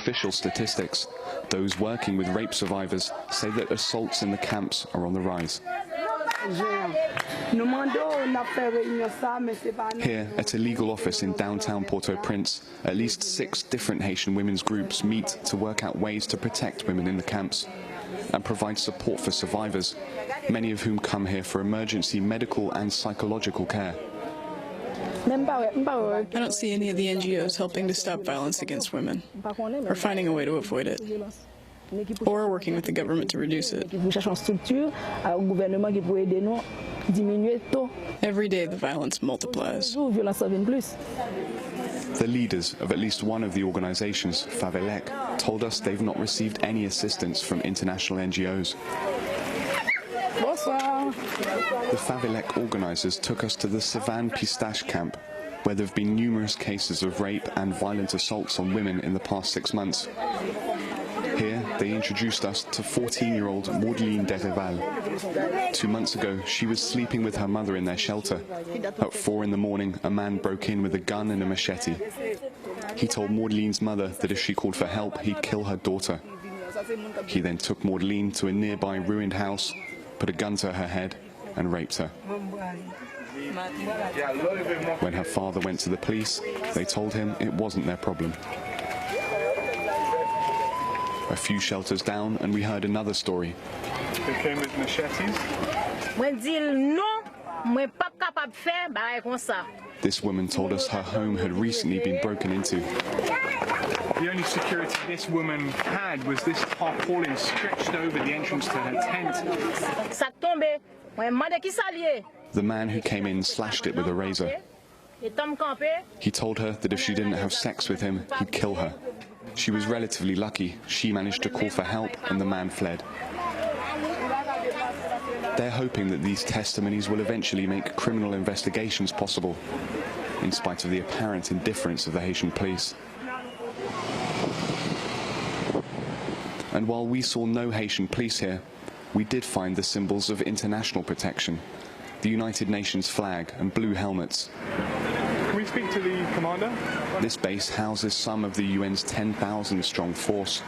official statistics, those working with rape survivors say that assaults in the camps are on the rise. Here, at a legal office in downtown Port-au-Prince, at least 6 different Haitian women's groups meet to work out ways to protect women in the camps and provide support for survivors, many of whom come here for emergency medical and psychological care. I don't see any of the NGOs helping to stop violence against women, or finding a way to avoid it, or working with the government to reduce it. Every day the violence multiplies. The leaders of at least one of the organizations, Favelec, told us they've not received any assistance from international NGOs. The Favelec organizers took us to the Savan Pistache camp, where there have been numerous cases of rape and violent assaults on women in the past 6 months. Here, they introduced us to 14-year-old Maudeline Dereval. 2 months ago, she was sleeping with her mother in their shelter. At 4 in the morning, a man broke in with a gun and a machete. He told Maudeline's mother that if she called for help, he'd kill her daughter. He then took Maudeline to a nearby ruined house, put a gun to her head, and raped her. When her father went to the police, they told him it wasn't their problem. A few shelters down, and we heard another story. They came with machetes. This woman told us her home had recently been broken into. The only security this woman had was this tarpaulin stretched over the entrance to her tent. The man who came in slashed it with a razor. He told her that if she didn't have sex with him, he'd kill her. She was relatively lucky. She managed to call for help and the man fled. They're hoping that these testimonies will eventually make criminal investigations possible, in spite of the apparent indifference of the Haitian police. And while we saw no Haitian police here, we did find the symbols of international protection, the United Nations flag and blue helmets. Can we speak to the commander? This base houses some of the UN's 10,000-strong force.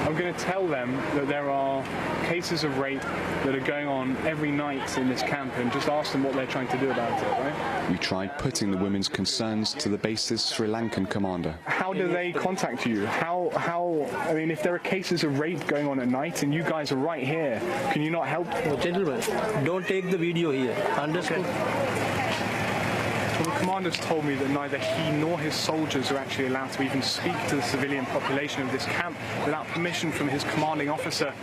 I'm going to tell them that there are cases of rape that are going on every night in this camp and just ask them what they're trying to do about it, right? We tried putting the women's concerns to the base's Sri Lankan commander. How do they contact you? I mean, if there are cases of rape going on at night and you guys are right here, can you not help? Oh, gentlemen, don't take the video here. Understood? Well, the commander's told me that neither he nor his soldiers are actually allowed to even speak to the civilian population of this camp without permission from his commanding officer.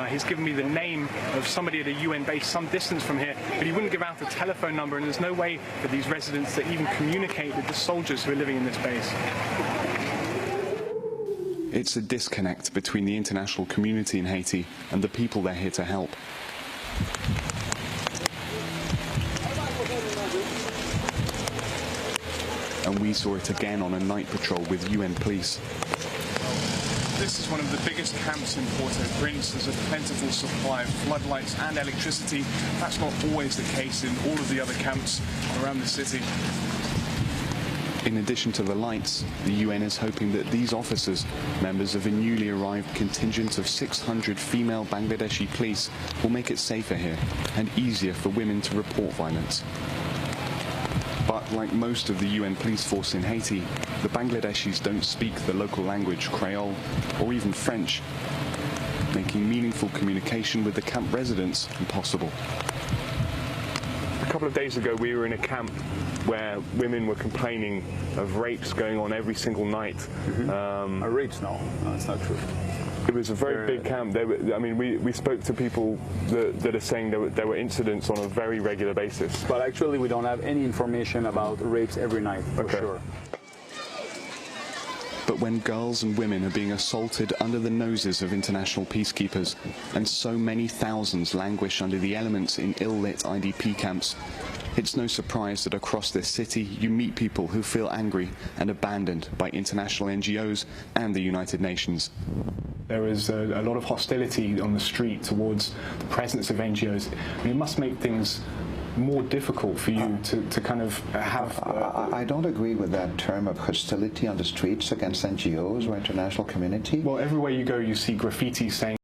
He's given me the name of somebody at a UN base some distance from here, but he wouldn't give out a telephone number, and there's no way for these residents to even communicate with the soldiers who are living in this base. It's a disconnect between the international community in Haiti and the people they're here to help. And we saw it again on a night patrol with UN police. This is one of the biggest camps in Port-au-Prince. There's a plentiful supply of floodlights and electricity. That's not always the case in all of the other camps around the city. In addition to the lights, the UN is hoping that these officers, members of a newly arrived contingent of 600 female Bangladeshi police, will make it safer here and easier for women to report violence. But like most of the UN police force in Haiti, the Bangladeshis don't speak the local language, Creole, or even French, making meaningful communication with the camp residents impossible. A couple of days ago, we were in a camp where women were complaining of rapes going on every single night. Rapes? No, it's not true. It was a very big camp. We spoke to people that are saying there were incidents on a very regular basis. But actually, we don't have any information about rapes every night, for sure. But when girls and women are being assaulted under the noses of international peacekeepers, and so many thousands languish under the elements in ill-lit IDP camps, it's no surprise that across this city you meet people who feel angry and abandoned by international NGOs and the United Nations. There is a lot of hostility on the street towards the presence of NGOs. It must make things more difficult for you to kind of have... I don't agree with that term of hostility on the streets against NGOs or international community. Well, everywhere you go, you see graffiti saying